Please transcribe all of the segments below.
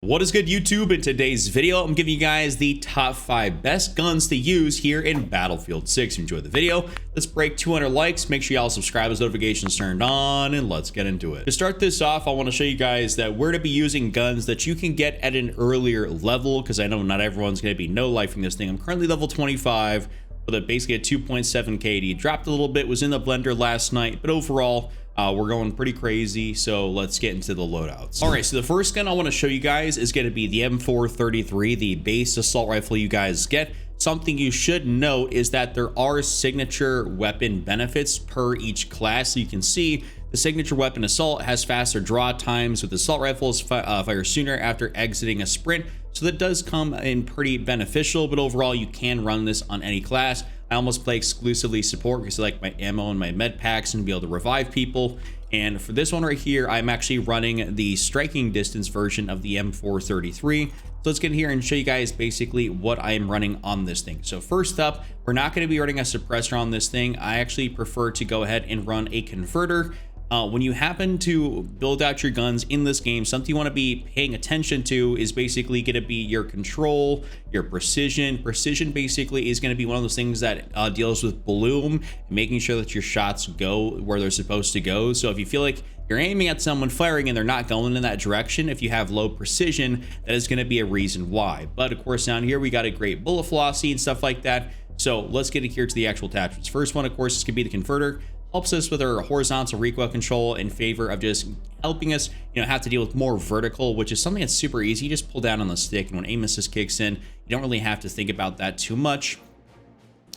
What is good, YouTube? In today's video, I'm giving you guys the top 5 best guns to use here in Battlefield 6. Enjoy the video. Let's break 200 likes. Make sure y'all subscribe as notifications turned on, and let's get into it. To start this off, I want to show you guys that we're to be using guns that you can get at an earlier level, because I know not everyone's going to be no-lifing this thing. I'm currently level 25 with basically a 2.7 KD. Dropped a little bit, was in the blender last night, but overall, we're going pretty crazy, so let's get into the loadouts. All right, so the first gun I want to show you guys is going to be the M433, the base assault rifle you guys get. Something you should note is that there are signature weapon benefits per each class. So you can see the signature weapon assault has faster draw times, with assault rifles fire sooner after exiting a sprint. So that does come in pretty beneficial, but overall you can run this on any class. I almost play exclusively support because I like my ammo and my med packs and be able to revive people. And for this one right here, I'm actually running the striking distance version of the M433. So let's get in here and show you guys basically what I am running on this thing. So first up, we're not going to be running a suppressor on this thing. I actually prefer to go ahead and run a converter. When you happen to build out your guns in this game, something you want to be paying attention to is basically going to be your control, your precision. Precision basically is going to be one of those things that deals with bloom and making sure that your shots go where they're supposed to go. So if you feel like you're aiming at someone firing and they're not going in that direction, if you have low precision, that is going to be a reason why. But of course, down here we got a great bullet velocity and stuff like that. So let's get here to the actual attachments. First one, of course, is going to be the converter. Helps us with our horizontal recoil control in favor of just helping us, have to deal with more vertical, which is something that's super easy. You just pull down on the stick, and when aim assist kicks in, you don't really have to think about that too much.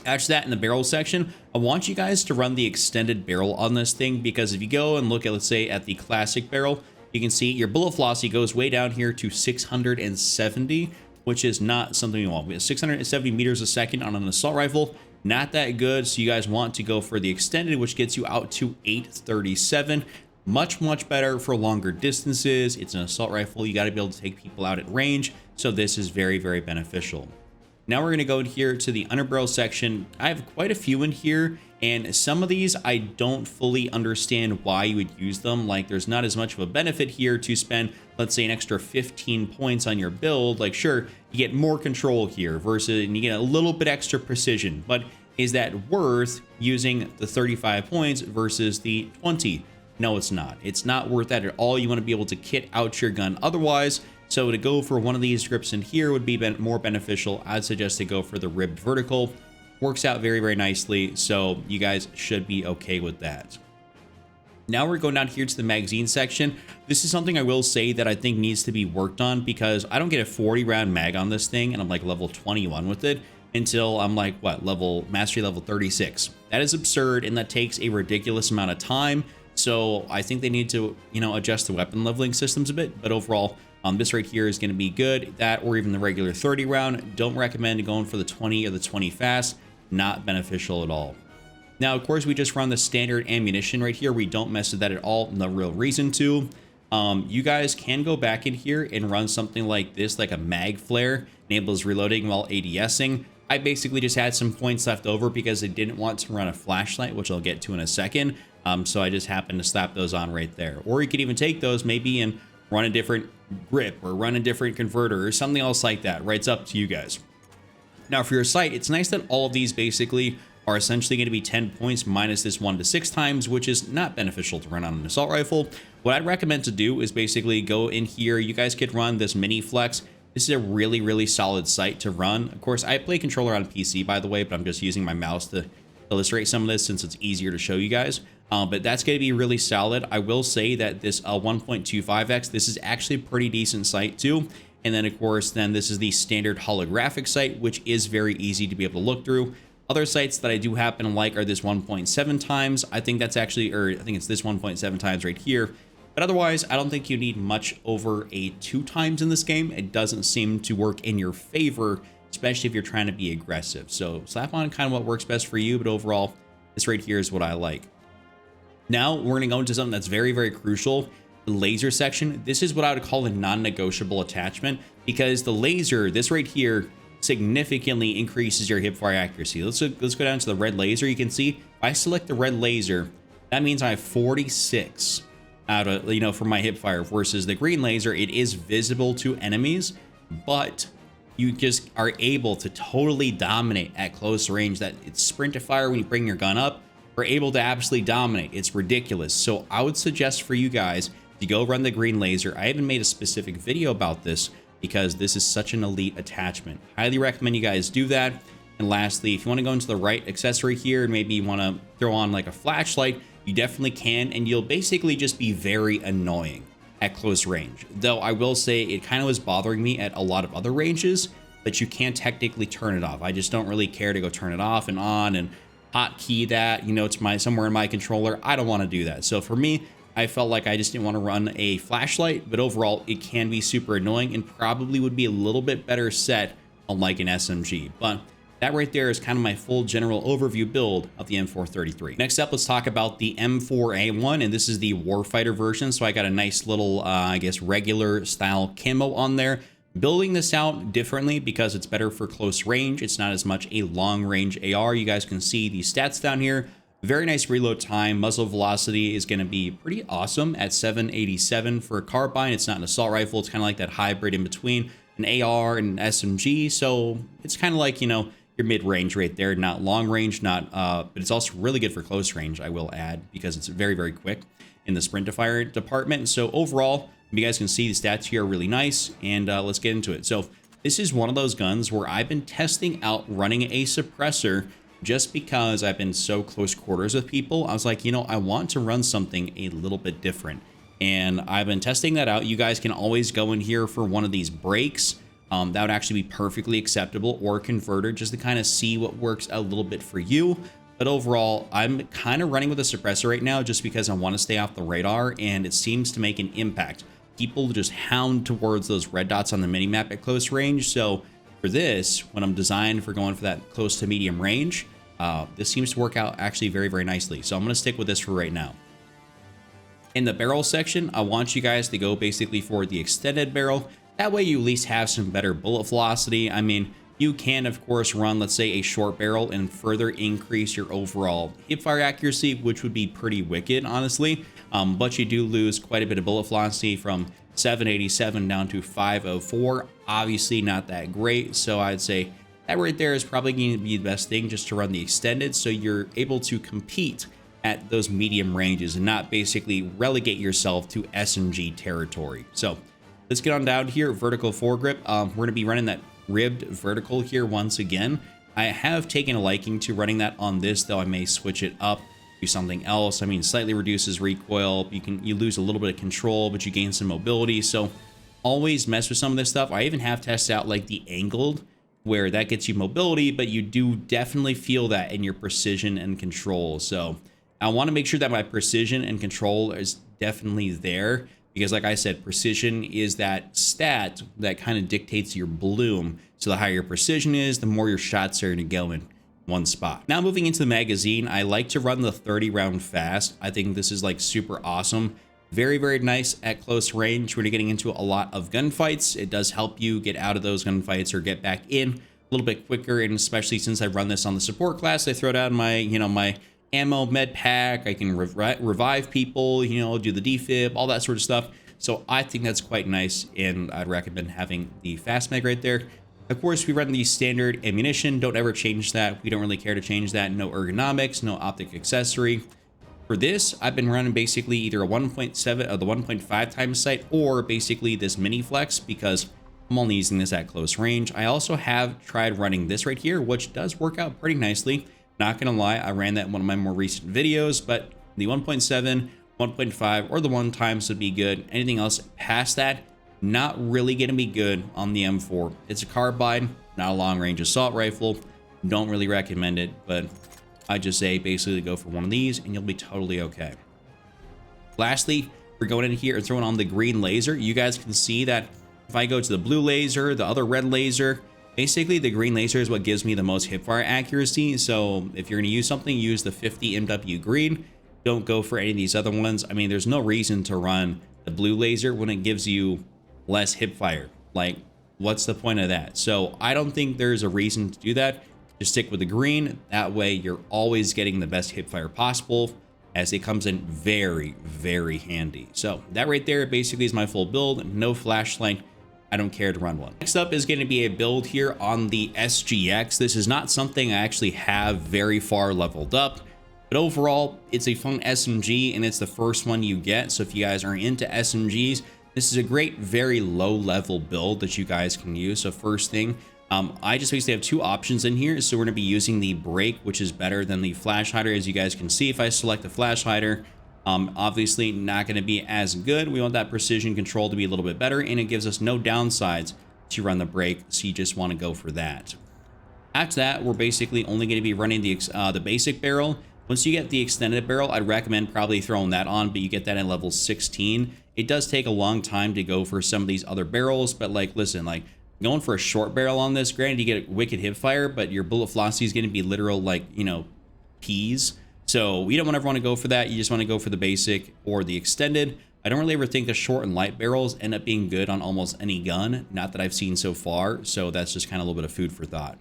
After that, in the barrel section, I want you guys to run the extended barrel on this thing, because if you go and look at, let's say, at the classic barrel, you can see your bullet velocity goes way down here to 670, which is not something you want. We have 670 meters a second on an assault rifle. Not that good, so you guys want to go for the extended, which gets you out to 837. Much better for longer distances. It's an assault rifle. You got to be able to take people out at range, so this is very beneficial. Now we're going to go in here to the underbarrel section. I have quite a few in here, and some of these I don't fully understand why you would use them. Like, there's not as much of a benefit here to spend, let's say, an extra 15 points on your build. Like, sure, you get more control here versus, and you get a little bit extra precision, but is that worth using the 35 points versus the 20? No, it's not. It's not worth that at all. You want to be able to kit out your gun otherwise. So to go for one of these grips in here would be more beneficial. I'd suggest to go for the ribbed vertical. Works out very nicely, so you guys should be okay with that. Now we're going down here to the magazine section. This is something I will say that I think needs to be worked on, because I don't get a 40 round mag on this thing, and I'm like level 21 with it until I'm like, what, mastery level 36. That is absurd, and that takes a ridiculous amount of time. So I think they need to, adjust the weapon leveling systems a bit. But overall, this right here is going to be good. That, or even the regular 30 round. Don't recommend going for the 20 or the 20 fast. Not beneficial at all. Now, of course, we just run the standard ammunition right here. We don't mess with that at all. No real reason to. You guys can go back in here and run something like this, like a mag flare. Enables reloading while ADSing. I basically just had some points left over because I didn't want to run a flashlight, which I'll get to in a second. So I just happened to slap those on right there. Or you could even take those maybe and run a different grip or run a different converter or something else like that. Right, it's up to you guys. Now for your sight, it's nice that all of these basically are essentially going to be 10 points minus this 1 to 6 times, which is not beneficial to run on an assault rifle. What I'd recommend to do is basically go in here. You guys could run this mini flex. This is a really solid sight to run. Of course, I play controller on PC, by the way, but I'm just using my mouse to illustrate some of this since it's easier to show you guys. But that's going to be really solid. I will say that this 1.25x, this is actually a pretty decent sight too. And then, of course, this is the standard holographic sight, which is very easy to be able to look through. Other sights that I do happen to like are this 1.7 times. I think that's actually, or I think it's this 1.7 times right here. But otherwise, I don't think you need much over a 2 times in this game. It doesn't seem to work in your favor, especially if you're trying to be aggressive. So slap on kind of what works best for you, but overall, this right here is what I like. Now we're going to go into something that's very crucial. The laser section. This is what I would call a non-negotiable attachment, because the laser, this right here, significantly increases your hipfire accuracy. Let's go down to the red laser. You can see if I select the red laser, that means I have 46 out of, you know, from my hip fire, versus the green laser. It is visible to enemies, but you just are able to totally dominate at close range. That it's sprint to fire when you bring your gun up, we're able to absolutely dominate. It's ridiculous. So I would suggest for you guys to go run the green laser. I haven't made a specific video about this because this is such an elite attachment. Highly recommend you guys do that. And lastly, if you want to go into the right accessory here and maybe you want to throw on like a flashlight, you definitely can, and you'll basically just be very annoying at close range. Though I will say it kind of was bothering me at a lot of other ranges that you can't technically turn it off. I just don't really care to go turn it off and on and hotkey that, you know, to somewhere in my controller. I don't want to do that. So for me, I felt like I just didn't want to run a flashlight, but overall it can be super annoying and probably would be a little bit better set on like an SMG. But that right there is kind of my full general overview build of the M433. Next up, let's talk about the M4A1, and this is the Warfighter version. So I got a nice little, I guess, regular style camo on there. Building this out differently because it's better for close range. It's not as much a long range AR. You guys can see the stats down here. Very nice reload time. Muzzle velocity is going to be pretty awesome at 787 for a carbine. It's not an assault rifle. It's kind of like that hybrid in between an AR and an SMG. So it's kind of like, you know, your mid-range right there, not long range, not but it's also really good for close range, I will add, because it's very, very quick in the sprint to fire department. So overall, you guys can see the stats here are really nice, and let's get into it. So this is one of those guns where I've been testing out running a suppressor just because I've been so close quarters with people. I was like, you know, I want to run something a little bit different, and I've been testing that out. You guys can always go in here for one of these breaks. That would actually be perfectly acceptable, or a converter, just to kind of see what works a little bit for you. But overall, I'm kind of running with a suppressor right now just because I want to stay off the radar, and it seems to make an impact. People just hound towards those red dots on the minimap at close range. So for this, when I'm designed for going for that close to medium range, this seems to work out actually very, very nicely. So I'm going to stick with this for right now. In the barrel section, I want you guys to go basically for the extended barrel. That way you at least have some better bullet velocity. I mean, you can, of course, run, let's say, a short barrel and further increase your overall hipfire accuracy, which would be pretty wicked, honestly. But you do lose quite a bit of bullet velocity from 787 down to 504. Obviously not that great. So I'd say that right there is probably going to be the best thing, just to run the extended, so you're able to compete at those medium ranges and not basically relegate yourself to SMG territory. So let's get on down here. Vertical foregrip. We're going to be running that ribbed vertical here once again. I have taken a liking to running that on this, though I may switch it up to something else. I mean, slightly reduces recoil. You lose a little bit of control, but you gain some mobility. So always mess with some of this stuff. I even have tested out like the angled, where that gets you mobility, but you do definitely feel that in your precision and control. So I want to make sure that my precision and control is definitely there, because like I said, precision is that stat that kind of dictates your bloom. So the higher your precision is, the more your shots are going to go in one spot. Now moving into the magazine, I like to run the 30 round fast. I think this is like super awesome. Very, very nice at close range when you're getting into a lot of gunfights. It does help you get out of those gunfights or get back in a little bit quicker. And especially since I run this on the support class, I throw down my, my ammo med pack. I can revive people, do the defib, all that sort of stuff. So I think that's quite nice, and I'd recommend having the fast mag right there. Of course, we run the standard ammunition. Don't ever change that. We don't really care to change that. No ergonomics, no optic accessory. For this, I've been running basically either a 1.7 or the 1.5 times sight, or basically this mini flex, because I'm only using this at close range. I also have tried running this right here, which does work out pretty nicely. Not gonna lie, I ran that in one of my more recent videos, but the 1.7, 1.5, or the 1 times would be good. Anything else past that, not really gonna be good on the M4. It's a carbine, not a long range assault rifle. Don't really recommend it, but I just say basically go for one of these and you'll be totally okay. Lastly, we're going in here and throwing on the green laser. You guys can see that if I go to the blue laser, the other red laser, basically the green laser is what gives me the most hipfire accuracy. So if you're going to use something, use the 50 MW green. Don't go for any of these other ones. I mean, there's no reason to run the blue laser when it gives you less hipfire. Like, what's the point of that? So I don't think there's a reason to do that. Just stick with the green. That way you're always getting the best hipfire possible. as it comes in very, very handy. So that right there basically is my full build. No flashlight. I don't care to run one. Next up is going to be a build here on the SGX. This is not something I actually have very far leveled up, but overall it's a fun SMG and it's the first one you get. So if you guys are into SMGs, this is a great, very low level build that you guys can use. So first thing, I just basically have two options in here. So we're going to be using the break, which is better than the flash hider. As you guys can see, if I select the flash hider, obviously not going to be as good. We want that precision control to be a little bit better, and it gives us no downsides to run the break, so you just want to go for that. After that, we're basically only going to be running the basic barrel. Once you get the extended barrel, I'd recommend probably throwing that on, but you get that at level 16. It does take a long time to go for some of these other barrels, but like, listen, like going for a short barrel on this, granted you get a wicked hip fire, but your bullet velocity is going to be literal, like, you know, peas. So we don't ever want to go for that. You just want to go for the basic or the extended. I don't really ever think the short and light barrels end up being good on almost any gun, not that I've seen so far. So that's just kind of a little bit of food for thought.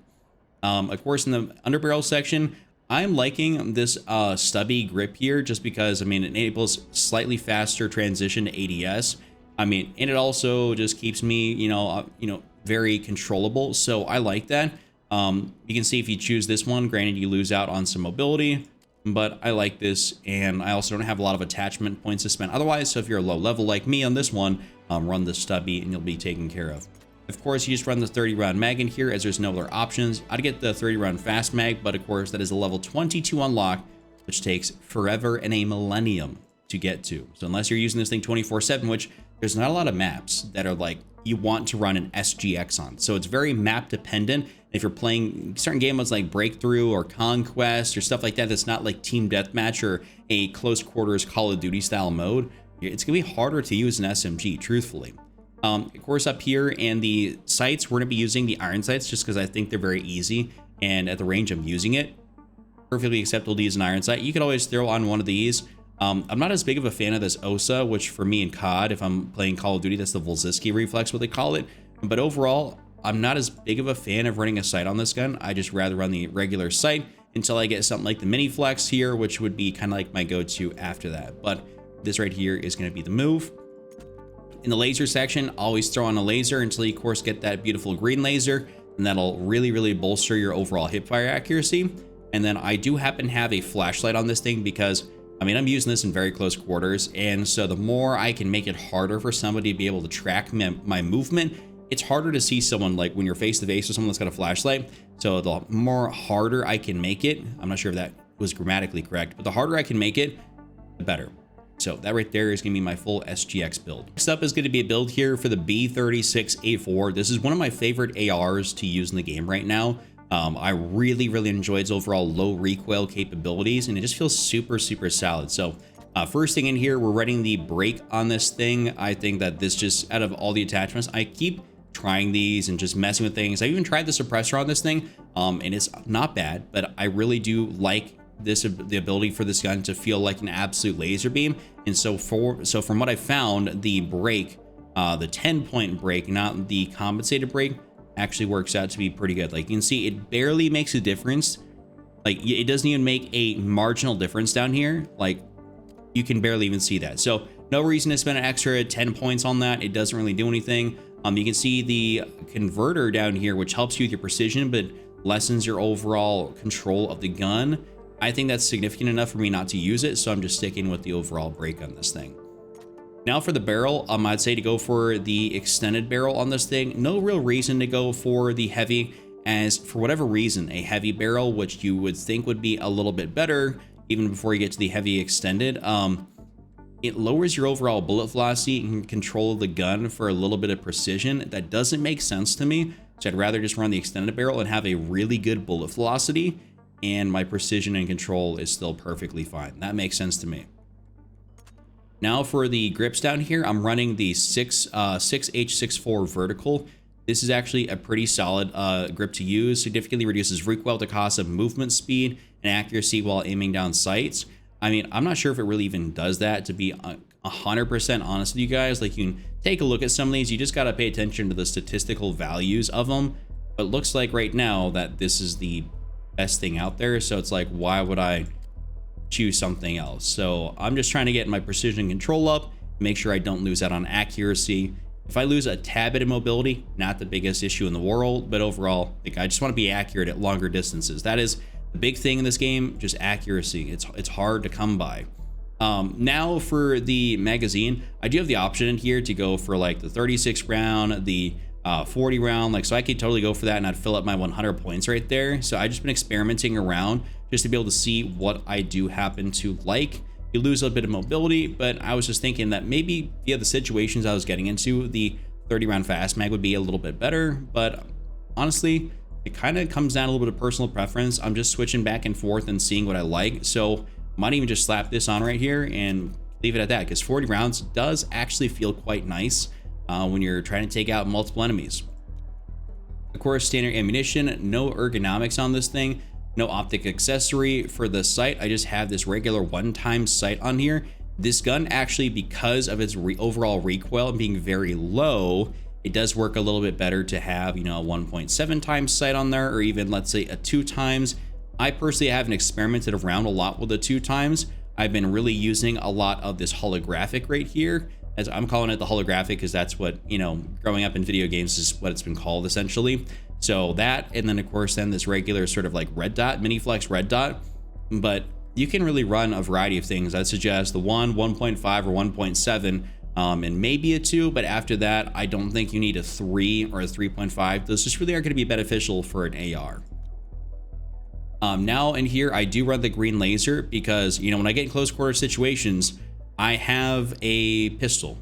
Of course, in the underbarrel section, I'm liking this stubby grip here just because, I mean, it enables slightly faster transition to ADS. I mean, and it also just keeps me, you know, very controllable. So I like that. You can see if you choose this one, granted you lose out on some mobility, but I like this, and I also don't have a lot of attachment points to spend otherwise. So if you're a low level like me on this one, run the stubby and you'll be taken care of. Of course, you just run the 30 round mag in here as there's no other options. I'd get the 30 round fast mag, but of course that is a level 22 unlock, which takes forever and a millennium to get to. So unless you're using this thing 24/7, which there's not a lot of maps that are like you want to run an SGX on. So it's very map dependent. If you're playing certain game modes like Breakthrough or Conquest or stuff like that, that's not like Team Deathmatch or a close quarters Call of Duty style mode, it's gonna be harder to use an SMG, truthfully. Of course, up here in the sights, we're gonna be using the iron sights just because I think they're very easy, and at the range I'm using it, perfectly acceptable to use an iron sight. You could always throw on one of these. I'm not as big of a fan of this OSA, which for me in COD, if I'm playing Call of Duty, that's the Volzinski reflex, what they call it. But overall, I'm not as big of a fan of running a sight on this gun. I just rather run the regular sight until I get something like the mini flex here, which would be kind of like my go-to after that. But this right here is going to be the move. In the laser section, always throw on a laser until you, of course, get that beautiful green laser, and that'll really, really bolster your overall hipfire accuracy. And then I do happen to have a flashlight on this thing because, I mean, I'm using this in very close quarters, and so the more I can make it harder for somebody to be able to track my movement, it's harder to see someone like when you're face to face with someone that's got a flashlight. So the more harder I can make it, I'm not sure if that was grammatically correct, but the harder I can make it, the better. So that right there is going to be my full SGX build. Next up is going to be a build here for the B36A4. This is one of my favorite ARs to use in the game right now. I really, really enjoy its overall low recoil capabilities, and it just feels super, super solid. So first thing in here, we're running the brake on this thing. I think that this just, out of all the attachments, I keep trying these and just messing with things. I even tried the suppressor on this thing, and it's not bad, but I really do like the ability for this gun to feel like an absolute laser beam. And so from what I found, the brake, the 10-point brake, not the compensated brake, actually works out to be pretty good. Like you can see, it barely makes a difference. Like it doesn't even make a marginal difference down here. Like you can barely even see that. So no reason to spend an extra 10 points on that. It doesn't really do anything. You can see the converter down here, which helps you with your precision, but lessens your overall control of the gun. I think that's significant enough for me not to use it, so I'm just sticking with the overall brake on this thing. Now for the barrel, I'd say to go for the extended barrel on this thing. No real reason to go for the heavy, as for whatever reason, a heavy barrel, which you would think would be a little bit better even before you get to the heavy extended, it lowers your overall bullet velocity and control of the gun for a little bit of precision. That doesn't make sense to me, so I'd rather just run the extended barrel and have a really good bullet velocity, and my precision and control is still perfectly fine. That makes sense to me. Now for the grips down here, I'm running the 6H64 vertical. This is actually a pretty solid grip to use. Significantly reduces recoil at the cost of movement speed and accuracy while aiming down sights. I mean, I'm not sure if it really even does that, to be 100% honest with you guys. Like, you can take a look at some of these. You just got to pay attention to the statistical values of them. But it looks like right now that this is the best thing out there. So it's like, why would I choose something else. So I'm just trying to get my precision control up, make sure I don't lose out on accuracy. If I lose a tad bit of mobility, not the biggest issue in the world, but overall, like, I just want to be accurate at longer distances. That is the big thing in this game, just accuracy. It's hard to come by. Now for the magazine, I do have the option in here to go for like the 36 round, the 40 round, like, so I could totally go for that and I'd fill up my 100 points right there. So I just been experimenting around just to be able to see what I do happen to like. You lose a bit of mobility, but I was just thinking that maybe via the situations I was getting into, the 30 round fast mag would be a little bit better. But honestly, it kind of comes down a little bit of personal preference. I'm just switching back and forth and seeing what I like. So I might even just slap this on right here and leave it at that, because 40 rounds does actually feel quite nice when you're trying to take out multiple enemies. Of course, standard ammunition, no ergonomics on this thing. No optic accessory for the sight. I just have this regular one-time sight on here. This gun actually, because of its overall recoil being very low, it does work a little bit better to have, you know, a 1.7 times sight on there, or even let's say a 2 times. I personally haven't experimented around a lot with the 2 times. I've been really using a lot of this holographic right here, as I'm calling it the holographic because that's what, you know, growing up in video games is what it's been called essentially. So that, and then of course then this regular sort of like red dot, mini flex red dot. But you can really run a variety of things. I'd suggest the 1, 1.5 or 1.7 and maybe a 2, but after that I don't think you need a 3 or a 3.5. Those just really are going to be beneficial for an AR. Now in here I do run the green laser because, you know, when I get in close quarter situations, I have a pistol.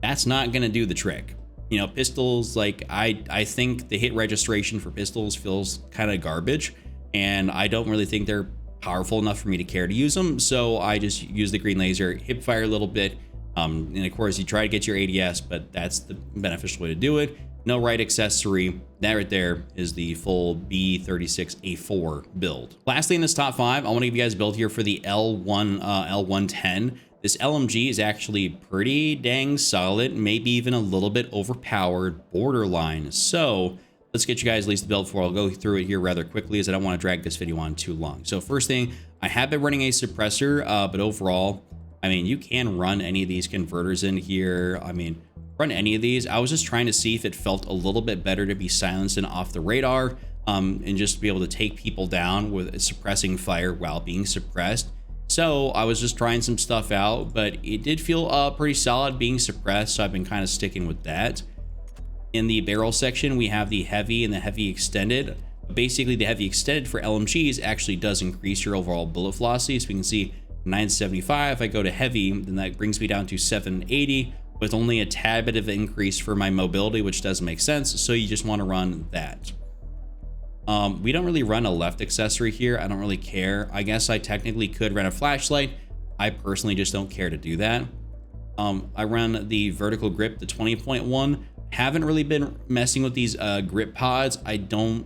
That's not going to do the trick. You know, pistols, like, I think the hit registration for pistols feels kind of garbage, and I don't really think they're powerful enough for me to care to use them. So I just use the green laser, hip fire a little bit, and of course you try to get your ADS, but that's the beneficial way to do it. No right accessory. That right there is the full B36A4 build. Lastly, in this top 5, I want to give you guys a build here for the L110. This LMG is actually pretty dang solid, maybe even a little bit overpowered, borderline. So let's get you guys at least the build for. I'll go through it here rather quickly as I don't want to drag this video on too long. So first thing, I have been running a suppressor, but overall, I mean, you can run any of these converters in here. I mean, run any of these. I was just trying to see if it felt a little bit better to be silenced and off the radar, and just to be able to take people down with suppressing fire while being suppressed. So I was just trying some stuff out, but it did feel pretty solid being suppressed, so I've been kind of sticking with that. In the barrel section, we have the heavy and the heavy extended. Basically, the heavy extended for LMGs actually does increase your overall bullet velocity. So we can see 975. If I go to heavy, then that brings me down to 780 with only a tad bit of increase for my mobility, which does make sense. So you just want to run that. We don't really run a left accessory here. I don't really care. I guess I technically could run a flashlight. I personally just don't care to do that. I run the vertical grip, the 20.1. Haven't really been messing with these grip pods. I don't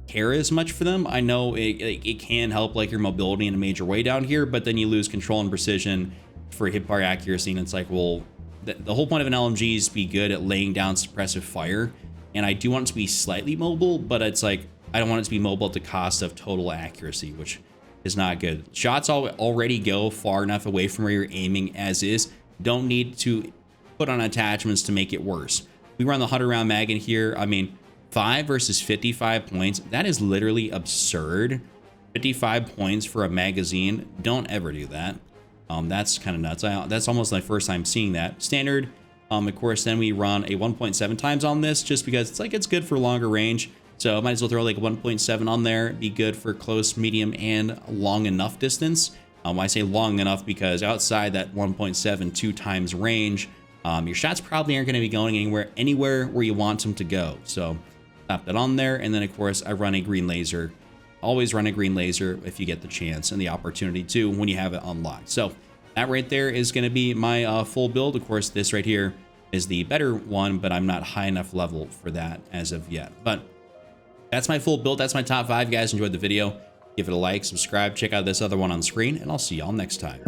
care as much for them. I know it can help like your mobility in a major way down here, but then you lose control and precision for hip fire accuracy, and it's like, well, the whole point of an LMG is to be good at laying down suppressive fire, and I do want it to be slightly mobile, but it's like I don't want it to be mobile at the cost of total accuracy, which is not good. Shots already go far enough away from where you're aiming as is. Don't need to put on attachments to make it worse. We run the 100 round mag in here. I mean, 5 versus 55 points. That is literally absurd. 55 points for a magazine. Don't ever do that. That's kind of nuts. That's almost my first time seeing that. Standard. Of course, then we run a 1.7 times on this just because it's like it's good for longer range. So I might as well throw like 1.7 on there. Be good for close, medium, and long enough distance. I say long enough because outside that 1.7 2 times range, your shots probably aren't going to be going anywhere where you want them to go. So stop that on there. And then of course I run a green laser. Always run a green laser if you get the chance and the opportunity to when you have it unlocked. So that right there is going to be my full build. Of course, this right here is the better one, but I'm not high enough level for that as of yet. But that's my full build. That's my top 5. Guys, enjoyed the video. Give it a like, subscribe, check out this other one on screen, and I'll see y'all next time.